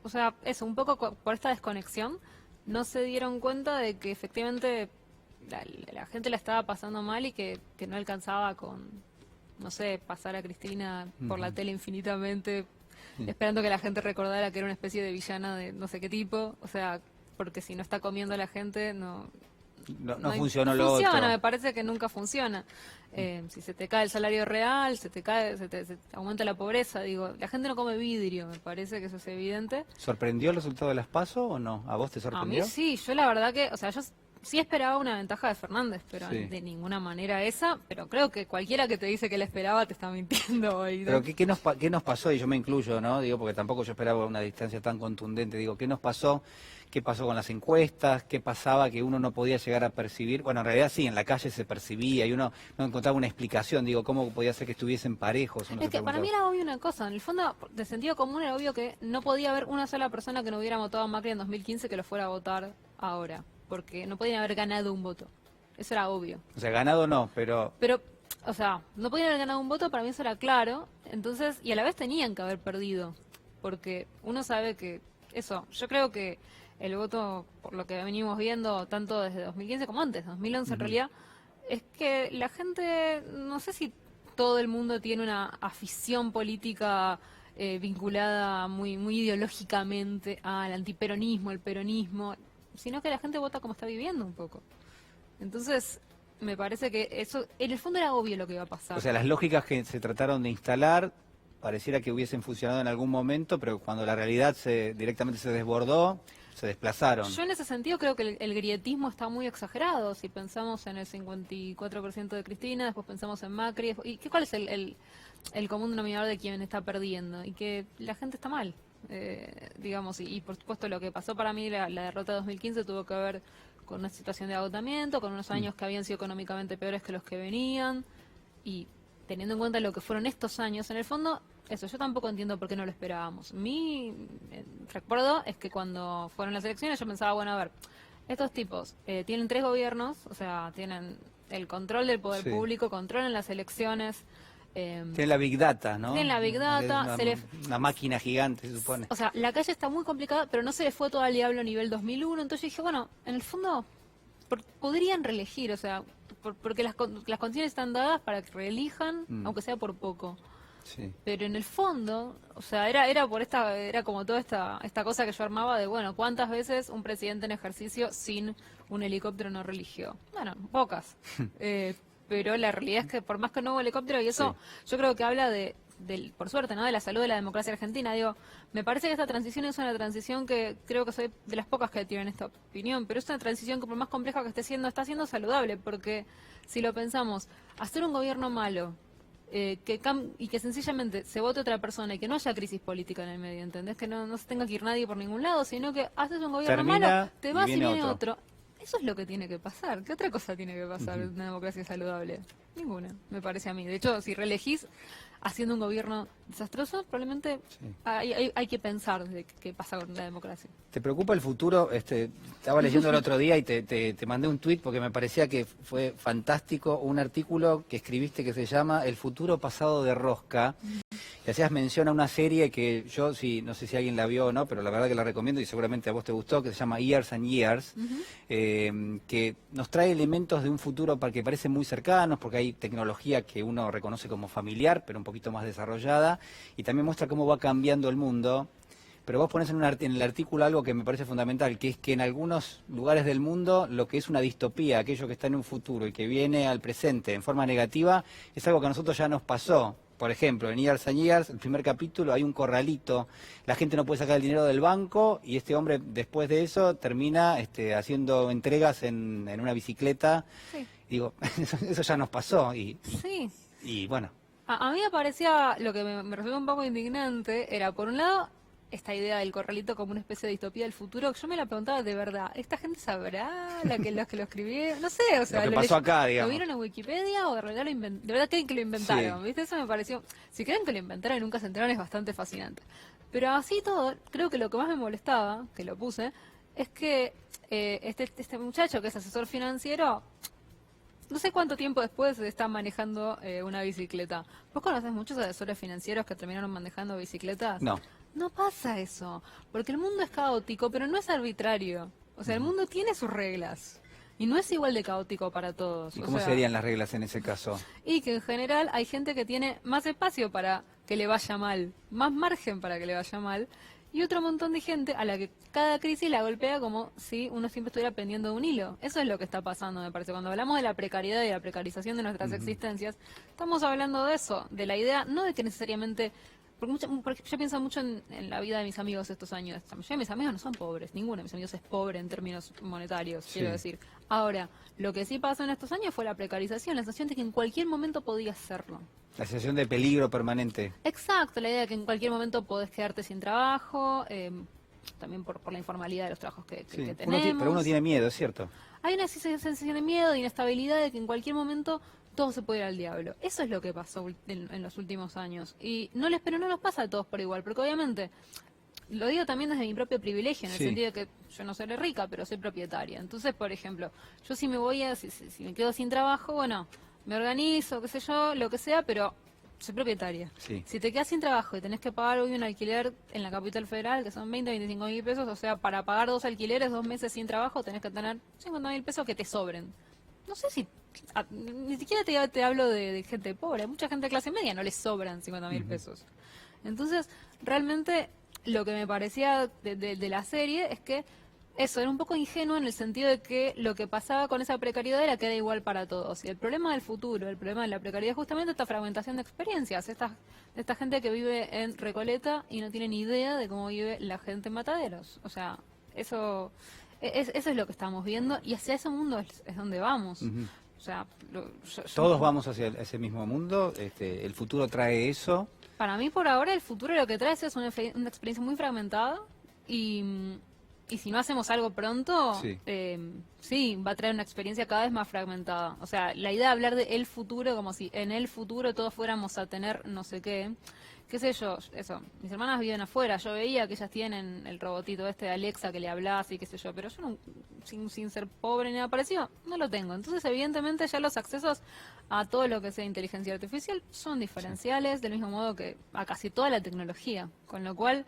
o sea, eso, un poco por esta desconexión, no se dieron cuenta de que efectivamente la gente la estaba pasando mal y que no alcanzaba con, no sé, pasar a Cristina por la tele infinitamente, esperando que la gente recordara que era una especie de villana de no sé qué tipo, o sea, porque si no está comiendo la gente, no funcionó lo otro. Me parece que nunca funciona. Si se te cae el salario real, se te aumenta la pobreza, digo, la gente no come vidrio, me parece que eso es evidente. ¿Sorprendió el resultado de las PASO o no? ¿A vos te sorprendió? A mí sí, yo la verdad que, o sea, yo sí esperaba una ventaja de Fernández, pero de ninguna manera esa, pero creo que cualquiera que te dice que la esperaba te está mintiendo hoy, ¿no? Pero ¿qué nos pasó? Y yo me incluyo, ¿no? Digo, porque tampoco yo esperaba una distancia tan contundente. Digo, ¿qué nos pasó? ¿Qué pasó con las encuestas? ¿Qué pasaba que uno no podía llegar a percibir? Bueno, en realidad sí, en la calle se percibía y uno no encontraba una explicación. Digo, ¿cómo podía ser que estuviesen parejos? Es que para mí era obvio una cosa, en el fondo, de sentido común era obvio que no podía haber una sola persona que no hubiera votado a Macri en 2015 que lo fuera a votar ahora, porque no podían haber ganado un voto. Eso era obvio. O sea, ganado no, pero... O sea, no podían haber ganado un voto, para mí eso era claro, entonces, y a la vez tenían que haber perdido, porque uno sabe que eso, yo creo que el voto, por lo que venimos viendo, tanto desde 2015 como antes, 2011 en realidad, es que la gente, no sé si todo el mundo tiene una afición política vinculada muy ideológicamente al antiperonismo, el peronismo, sino que la gente vota como está viviendo un poco. Entonces, me parece que eso, en el fondo era obvio lo que iba a pasar. O sea, las lógicas que se trataron de instalar pareciera que hubiesen funcionado en algún momento, pero cuando la realidad directamente se desbordó, se desplazaron. Yo en ese sentido creo que el grietismo está muy exagerado. Si pensamos en el 54% de Cristina, después pensamos en Macri, ¿y cuál es el común denominador de quien está perdiendo? Y que la gente está mal, digamos, y por supuesto lo que pasó para mí, la derrota de 2015 tuvo que ver con una situación de agotamiento, con unos años que habían sido económicamente peores que los que venían, y teniendo en cuenta lo que fueron estos años, en el fondo, eso, yo tampoco entiendo por qué no lo esperábamos. Mi recuerdo es que cuando fueron las elecciones yo pensaba, bueno, a ver, estos tipos tienen 3 gobiernos, o sea, tienen el control del poder público, controlan las elecciones. Tienen la Big Data, ¿no? Tienen la Big Data. Una máquina gigante, se supone. O sea, la calle está muy complicada, pero no se le fue todo al diablo a nivel 2001. Entonces yo dije, bueno, en el fondo podrían reelegir, o sea, porque las condiciones están dadas para que reelijan, aunque sea por poco. Sí. Pero en el fondo, o sea, era como toda esta cosa que yo armaba de, bueno, ¿cuántas veces un presidente en ejercicio sin un helicóptero no religió? Bueno, pocas. Pero la realidad es que por más que no hubo helicóptero, y eso yo creo que habla por suerte, ¿no?, de la salud de la democracia argentina. Digo, me parece que esta transición es una transición que creo que soy de las pocas que tienen esta opinión, pero es una transición que por más compleja que esté siendo, está siendo saludable, porque si lo pensamos, hacer un gobierno malo, y que sencillamente se vote otra persona y que no haya crisis política en el medio, ¿entendés? Que no se tenga que ir nadie por ningún lado, sino que haces un gobierno malo, te vas y viene otro. Eso es lo que tiene que pasar. ¿Qué otra cosa tiene que pasar en una democracia saludable? Ninguna, me parece a mí. De hecho, si reelegís haciendo un gobierno desastroso, probablemente hay que pensar de qué pasa con la democracia. ¿Te preocupa el futuro? Estaba leyendo el otro día y te mandé un tuit porque me parecía que fue fantástico un artículo que escribiste que se llama El futuro pasado de Rosca. Y hacías mención a una serie que yo, no sé si alguien la vio o no, pero la verdad que la recomiendo y seguramente a vos te gustó, que se llama Years and Years, que nos trae elementos de un futuro que parecen muy cercanos, porque hay tecnología que uno reconoce como familiar, pero un poquito más desarrollada, y también muestra cómo va cambiando el mundo. Pero vos pones en el artículo algo que me parece fundamental, que es que en algunos lugares del mundo lo que es una distopía, aquello que está en un futuro y que viene al presente en forma negativa, es algo que a nosotros ya nos pasó. Por ejemplo, en Years and Years, el primer capítulo, hay un corralito, la gente no puede sacar el dinero del banco y este hombre después de eso termina haciendo entregas en una bicicleta. Sí. Digo, eso ya nos pasó y bueno. A mí me parecía, lo que me resultó un poco indignante, era por un lado esta idea del corralito como una especie de distopía del futuro, que yo me la preguntaba de verdad, ¿esta gente sabrá los que lo escribieron? No sé, o sea, lo que pasó acá, digamos. ¿Lo vieron en Wikipedia o de verdad creen que lo inventaron? ¿Viste? Eso me pareció, si creen que lo inventaron y nunca se enteraron, es bastante fascinante. Pero así todo, creo que lo que más me molestaba, que lo puse, es que este muchacho que es asesor financiero, no sé cuánto tiempo después está manejando una bicicleta. ¿Vos conocés muchos asesores financieros que terminaron manejando bicicletas? No. No pasa eso, porque el mundo es caótico, pero no es arbitrario. O sea, el mundo tiene sus reglas y no es igual de caótico para todos. ¿Y cómo serían las reglas en ese caso? Y que en general hay gente que tiene más espacio para que le vaya mal, más margen para que le vaya mal, y otro montón de gente a la que cada crisis la golpea como si uno siempre estuviera pendiendo de un hilo. Eso es lo que está pasando, me parece. Cuando hablamos de la precariedad y la precarización de nuestras existencias, estamos hablando de eso, de la idea, no de que necesariamente... Porque yo pienso mucho en la vida de mis amigos estos años. La mayoría de mis amigos no son pobres, ninguno de mis amigos es pobre en términos monetarios, quiero decir. Ahora, lo que sí pasó en estos años fue la precarización, la sensación de que en cualquier momento podías hacerlo. La sensación de peligro permanente. Exacto, la idea de que en cualquier momento podés quedarte sin trabajo, también por la informalidad de los trabajos que tenemos. Pero uno tiene miedo, es cierto. Hay una sensación de miedo, de inestabilidad, de que en cualquier momento todo se puede ir al diablo. Eso es lo que pasó en los últimos años. Pero no nos pasa a todos por igual, porque obviamente, lo digo también desde mi propio privilegio, en el sentido de que yo no seré rica, pero soy propietaria. Entonces, por ejemplo, yo si me quedo sin trabajo, bueno, me organizo, qué sé yo, lo que sea, pero soy propietaria. Sí. Si te quedas sin trabajo y tenés que pagar hoy un alquiler en la capital federal, que son 25 mil pesos, o sea, para pagar 2 alquileres, 2 meses sin trabajo, tenés que tener 50.000 pesos que te sobren. No sé si... ni siquiera te hablo de gente pobre. Mucha gente de clase media no les sobran 50.000 pesos. Entonces, realmente lo que me parecía de la serie es que eso era un poco ingenuo en el sentido de que lo que pasaba con esa precariedad era que era igual para todos. Y el problema del futuro, el problema de la precariedad es justamente esta fragmentación de experiencias, esta gente que vive en Recoleta y no tiene ni idea de cómo vive la gente en Mataderos. O sea, eso es lo que estamos viendo y hacia ese mundo es donde vamos. O sea, Todos vamos hacia ese mismo mundo, el futuro trae eso. Para mí, por ahora, el futuro lo que trae es una experiencia muy fragmentada y si no hacemos algo pronto, sí, va a traer una experiencia cada vez más fragmentada. O sea, la idea de hablar de el futuro como si en el futuro todos fuéramos a tener no sé qué sé yo, eso. Mis hermanas viven afuera, yo veía que ellas tienen el robotito de Alexa que le hablas y qué sé yo, pero yo no, sin ser pobre ni nada parecido, no lo tengo. Entonces, evidentemente, ya los accesos a todo lo que sea inteligencia artificial son diferenciales, del mismo modo que a casi toda la tecnología, con lo cual...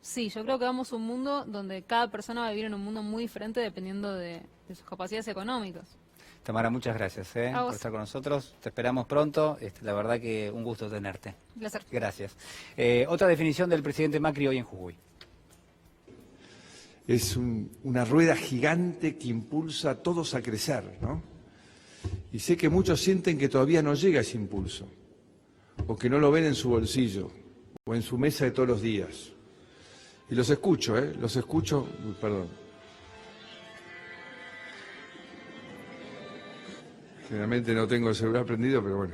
Sí, yo creo que vamos a un mundo donde cada persona va a vivir en un mundo muy diferente dependiendo de sus capacidades económicas. Tamara, muchas gracias por estar con nosotros. Te esperamos pronto. La verdad que un gusto tenerte. Un placer. Gracias. Otra definición del presidente Macri hoy en Jujuy. Es una rueda gigante que impulsa a todos a crecer, ¿no? Y sé que muchos sienten que todavía no llega ese impulso, o que no lo ven en su bolsillo, o en su mesa de todos los días. Y los escucho, perdón. Generalmente no tengo el celular prendido, pero bueno.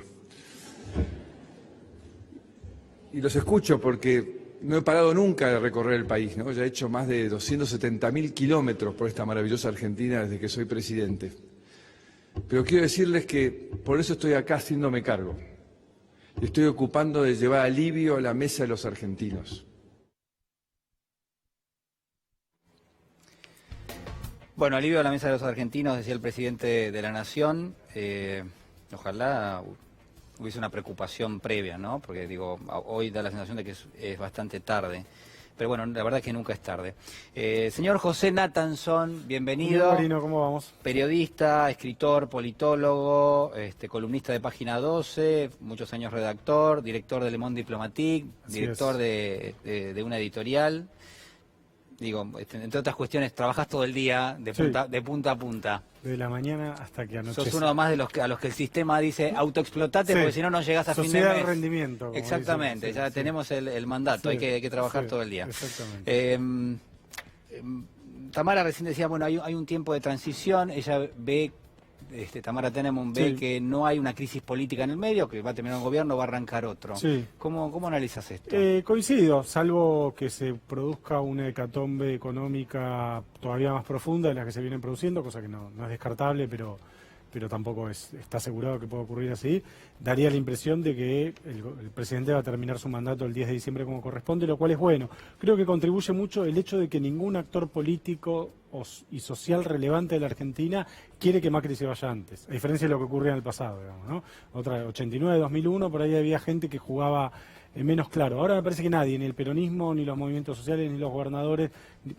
Y los escucho porque no he parado nunca de recorrer el país, ¿no? Ya he hecho más de 270.000 kilómetros por esta maravillosa Argentina desde que soy presidente. Pero quiero decirles que por eso estoy acá haciéndome cargo. Y estoy ocupando de llevar alivio a la mesa de los argentinos. Bueno, alivio a la mesa de los argentinos, decía el presidente de la Nación. Ojalá hubiese una preocupación previa, ¿no? Porque digo, hoy da la sensación de que es bastante tarde. Pero bueno, la verdad es que nunca es tarde. Señor José Nathanson, bienvenido. Marino, ¿cómo vamos? Periodista, escritor, politólogo, columnista de Página 12, muchos años redactor, director de Le Monde Diplomatique, director de una editorial. Digo, entre otras cuestiones, trabajás todo el día de punta a punta. De la mañana hasta que anochece. Sos uno más de a los que el sistema dice autoexplotate porque si no, no llegás a fin de mes. Sociedad de rendimiento. Exactamente, ya tenemos el mandato, hay que trabajar todo el día. Exactamente. Tamara recién decía, bueno, hay un tiempo de transición, ella ve... Tamara Tenenbaum ve que no hay una crisis política en el medio, que va a terminar un gobierno, va a arrancar otro. Sí. ¿Cómo analizas esto? Coincido, salvo que se produzca una hecatombe económica todavía más profunda de la que se vienen produciendo, cosa que no es descartable, pero tampoco está asegurado que pueda ocurrir así, daría la impresión de que el presidente va a terminar su mandato el 10 de diciembre como corresponde, lo cual es bueno. Creo que contribuye mucho el hecho de que ningún actor político y social relevante de la Argentina quiere que Macri se vaya antes, a diferencia de lo que ocurría en el pasado, digamos, ¿no? 89, 2001, por ahí había gente que jugaba menos claro. Ahora me parece que nadie, ni el peronismo, ni los movimientos sociales, ni los gobernadores,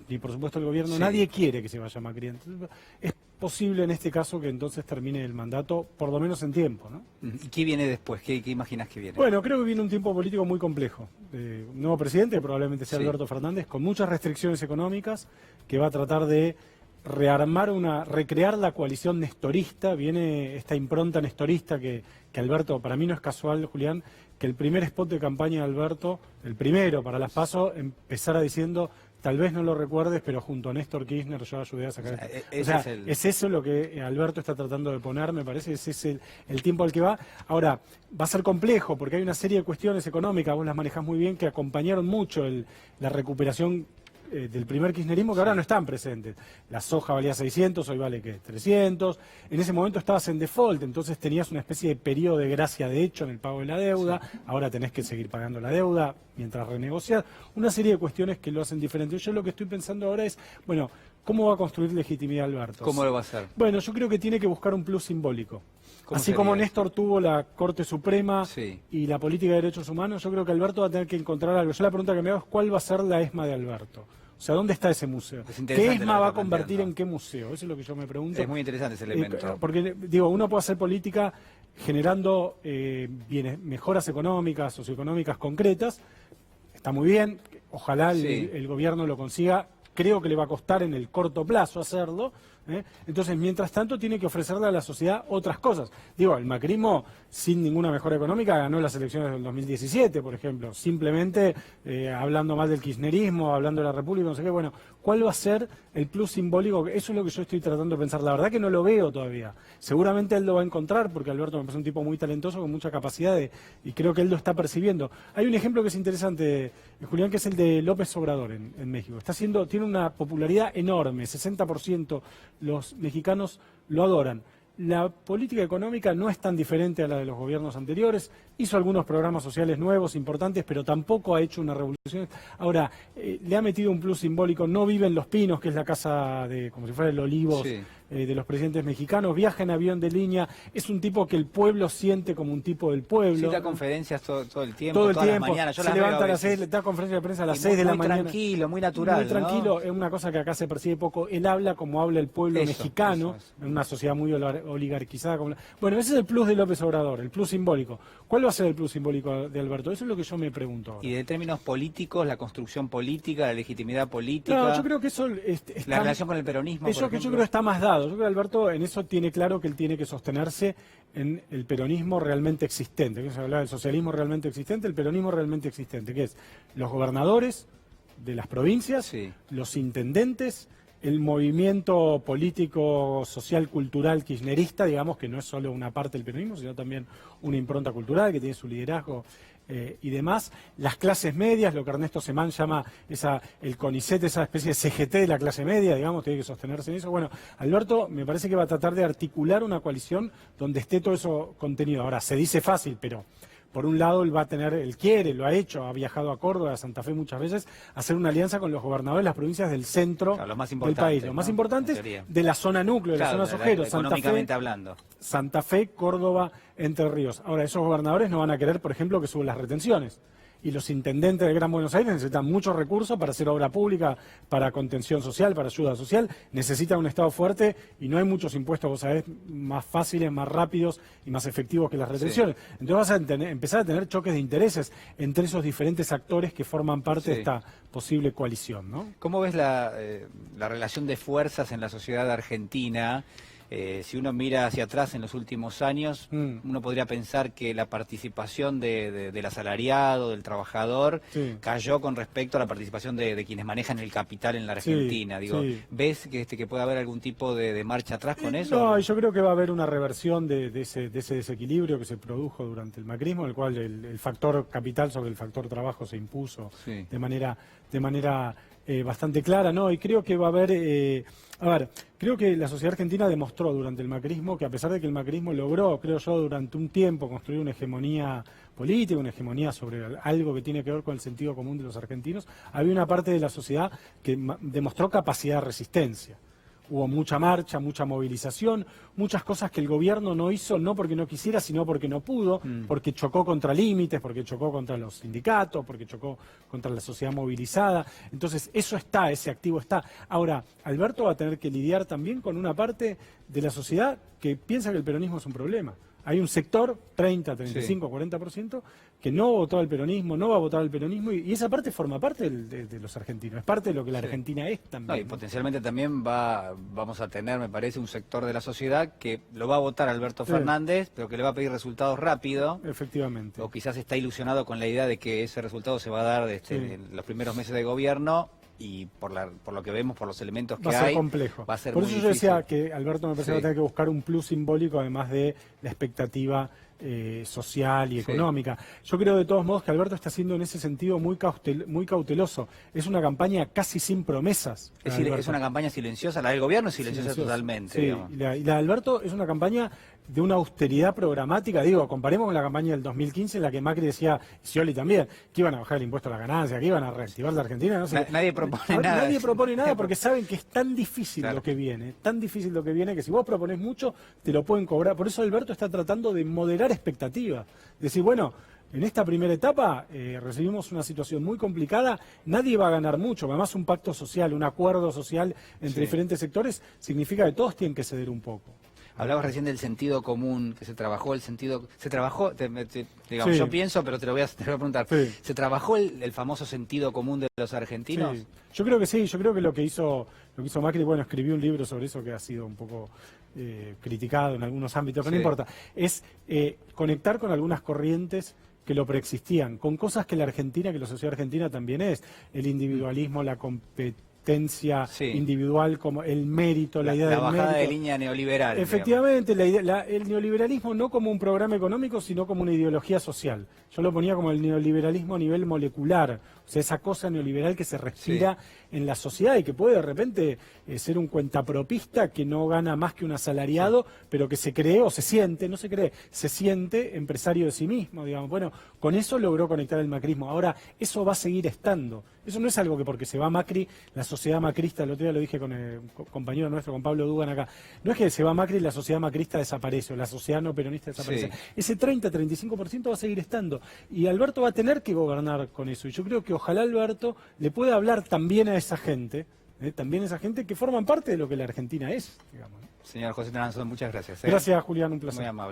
ni por supuesto el gobierno, nadie quiere que se vaya Macri. Entonces, es posible en este caso que entonces termine el mandato, por lo menos en tiempo, ¿no? ¿Y qué viene después? ¿Qué imaginas que viene? Bueno, creo que viene un tiempo político muy complejo. Un nuevo presidente, probablemente sea Alberto Fernández, con muchas restricciones económicas, que va a tratar de recrear la coalición nestorista. Viene esta impronta nestorista que Alberto, para mí no es casual, Julián, que el primer spot de campaña de Alberto, el primero para las PASO, empezara diciendo: tal vez no lo recuerdes, pero junto a Néstor Kirchner yo ayudé a sacar es eso lo que Alberto está tratando de poner, me parece, ese es el tiempo al que va. Ahora, va a ser complejo, porque hay una serie de cuestiones económicas, vos las manejás muy bien, que acompañaron mucho la recuperación del primer kirchnerismo, que ahora no están presentes. La soja valía 600, hoy vale, ¿qué? 300. En ese momento estabas en default, entonces tenías una especie de periodo de gracia de hecho en el pago de la deuda. Ahora tenés que seguir pagando la deuda mientras renegociás. Una serie de cuestiones que lo hacen diferente. Yo lo que estoy pensando ahora es, bueno, ¿cómo va a construir legitimidad Alberto? ¿Cómo lo va a hacer? Bueno, yo creo que tiene que buscar un plus simbólico. Así como Néstor tuvo la Corte Suprema y la política de derechos humanos, yo creo que Alberto va a tener que encontrar algo. Yo la pregunta que me hago es: ¿cuál va a ser la ESMA de Alberto? O sea, ¿dónde está ese museo? ¿Qué ESMA va a convertir en qué museo? Eso es lo que yo me pregunto. Es muy interesante ese elemento. Porque, digo, uno puede hacer política generando mejoras económicas, socioeconómicas concretas, está muy bien, ojalá Sí. el gobierno lo consiga, creo que le va a costar en el corto plazo hacerlo. Entonces, mientras tanto, tiene que ofrecerle a la sociedad otras cosas. Digo, el macrismo, sin ninguna mejora económica, ganó las elecciones del 2017, por ejemplo. Simplemente hablando mal del kirchnerismo, hablando de la República, no sé qué. Bueno, ¿cuál va a ser el plus simbólico? Eso es lo que yo estoy tratando de pensar. La verdad que no lo veo todavía. Seguramente él lo va a encontrar, porque Alberto me parece un tipo muy talentoso, con mucha capacidad, y creo que él lo está percibiendo. Hay un ejemplo que es interesante, Julián, que es el de López Obrador en México. Tiene una popularidad enorme, 60%. Los mexicanos lo adoran. La política económica no es tan diferente a la de los gobiernos anteriores. Hizo algunos programas sociales nuevos, importantes, pero tampoco ha hecho una revolución. Ahora, le ha metido un plus simbólico. No vive en Los Pinos, que es la casa como si fuera el Olivos, Sí. De los presidentes mexicanos. Viaja en avión de línea. Es un tipo que el pueblo siente como un tipo del pueblo. Sí, da conferencias todo el tiempo, Todo el todas tiempo. las mañanas. Yo Se las veo levanta a las veces. 6, da conferencia de prensa a las Y 6 de la muy mañana. tranquilo, muy natural, Muy tranquilo, ¿no? es una cosa que acá se percibe poco. Él habla como habla el pueblo Eso, mexicano, eso. en una sociedad muy oligarquizada. Bueno, ese es el plus de López Obrador, el plus simbólico. ¿Cuál va a ser el plus simbólico de Alberto? Eso es lo que yo me pregunto ahora. Y de términos políticos, la construcción política, la legitimidad política, No, yo creo que eso la relación con el peronismo, eso por que yo ejemplo. creo está más dado. Yo creo que Alberto en eso tiene claro que él tiene que sostenerse en el peronismo realmente existente. Que se habla del socialismo realmente existente, el peronismo realmente existente, que es los gobernadores de las provincias, Sí. los intendentes, el movimiento político, social, cultural, kirchnerista, digamos, que no es solo una parte del peronismo, sino también una impronta cultural que tiene su liderazgo y demás. Las clases medias, lo que Ernesto Semán llama el CONICET, esa especie de CGT de la clase media, digamos, tiene que sostenerse en eso. Bueno, Alberto me parece que va a tratar de articular una coalición donde esté todo eso contenido. Ahora, se dice fácil, pero por un lado él va a tener, él quiere, lo ha hecho, ha viajado a Córdoba, a Santa Fe muchas veces, a hacer una alianza con los gobernadores de las provincias del centro Claro, los más del importantes, país. Los ¿no? más importantes En teoría. de la zona núcleo, de Claro, la zona Sojero, económicamente hablando. Santa Fe, Córdoba, Entre Ríos. Ahora, esos gobernadores no van a querer, por ejemplo, que suban las retenciones. Y los intendentes del Gran Buenos Aires necesitan muchos recursos para hacer obra pública, para contención social, para ayuda social. Necesitan un Estado fuerte y no hay muchos impuestos, vos sabés, más fáciles, más rápidos y más efectivos que las retenciones. Entonces vas a empezar a tener choques de intereses entre esos diferentes actores que forman parte Sí. de esta posible coalición, ¿no? ¿Cómo ves la relación de fuerzas en la sociedad argentina? Si uno mira hacia atrás en los últimos años, uno podría pensar que la participación del asalariado, del trabajador, Sí. cayó con respecto a la participación de quienes manejan el capital en la Argentina. Sí, Digo, sí. ¿ves que puede haber algún tipo de marcha atrás con eso? No, yo creo que va a haber una reversión de ese desequilibrio que se produjo durante el macrismo, en el cual el factor capital sobre el factor trabajo se impuso Sí. de manera bastante clara, ¿no? Y creo que va a haber... creo que la sociedad argentina demostró durante el macrismo que a pesar de que el macrismo logró, creo yo, durante un tiempo construir una hegemonía política, una hegemonía sobre algo que tiene que ver con el sentido común de los argentinos, había una parte de la sociedad que demostró capacidad de resistencia. Hubo mucha marcha, mucha movilización, muchas cosas que el gobierno no hizo, no porque no quisiera, sino porque no pudo, porque chocó contra límites, porque chocó contra los sindicatos, porque chocó contra la sociedad movilizada. Entonces, eso está, ese activo está. Ahora, Alberto va a tener que lidiar también con una parte de la sociedad que piensa que el peronismo es un problema. Hay un sector, 30, 35, 40%, que no votó al peronismo, no va a votar al peronismo, y esa parte forma parte de los argentinos, es parte de lo que la Argentina es también. No, y ¿no? potencialmente también vamos a tener, me parece, un sector de la sociedad que lo va a votar Alberto Sí. Fernández, pero que le va a pedir resultados rápido, Efectivamente. o quizás está ilusionado con la idea de que ese resultado se va a dar Sí. en los primeros meses de gobierno, y por lo que vemos, por los elementos que Va a ser hay, complejo. va a ser Por muy eso yo decía difícil. que Alberto me parece que Sí. va a tener que buscar un plus simbólico, además de la expectativa social y Sí. económica. Yo creo de todos modos que Alberto está siendo en ese sentido muy cauteloso. Es una campaña casi sin promesas. Es decir, Alberto. es una campaña silenciosa, la del gobierno es silenciosa Silenciosa. totalmente. Sí, digamos. y la de Alberto es una campaña de una austeridad programática. Digo, comparemos con la campaña del 2015 en la que Macri decía, y Scioli también, que iban a bajar el impuesto a la ganancia, que iban a reactivar la Argentina. No sé. Nadie propone nada. Nadie propone nada porque saben que es tan difícil Claro. lo que viene, que si vos propones mucho, te lo pueden cobrar. Por eso Alberto está tratando de moderar expectativas. Decir, bueno, en esta primera etapa recibimos una situación muy complicada, nadie va a ganar mucho, además un pacto social, un acuerdo social entre Sí. diferentes sectores, significa que todos tienen que ceder un poco. Hablabas recién del sentido común, que se trabajó digamos, Sí. yo pienso, pero te lo voy a preguntar. Sí. ¿Se trabajó el famoso sentido común de los argentinos? Sí. Yo creo que sí, yo creo que lo que hizo Macri, bueno, escribí un libro sobre eso que ha sido un poco criticado en algunos ámbitos, pero Sí. no importa, es conectar con algunas corrientes que lo preexistían, con cosas que la sociedad argentina también es, el individualismo, la competencia Sí. individual, como el mérito, la idea La del bajada mérito. de línea neoliberal. digamos. Efectivamente, el neoliberalismo no como un programa económico, sino como una ideología social. Yo lo ponía como el neoliberalismo a nivel molecular, o sea, esa cosa neoliberal que se respira en la sociedad y que puede de repente ser un cuentapropista que no gana más que un asalariado, pero que se cree o se siente, no se cree, se siente empresario de sí mismo, digamos. Bueno, con eso logró conectar el macrismo. Ahora, eso va a seguir estando. Eso no es algo que porque se va Macri, la sociedad macrista, el otro día lo dije con el compañero nuestro, con Pablo Dugan acá, no es que se va Macri y la sociedad macrista desaparece, o la sociedad no peronista desaparece. Sí. Ese 30-35% va a seguir estando. Y Alberto va a tener que gobernar con eso. Y yo creo que ojalá Alberto le pueda hablar también a esa gente, también a esa gente que forman parte de lo que la Argentina es, digamos. Señor José Tranzo, muchas gracias. Gracias, Julián, un placer. Muy amable.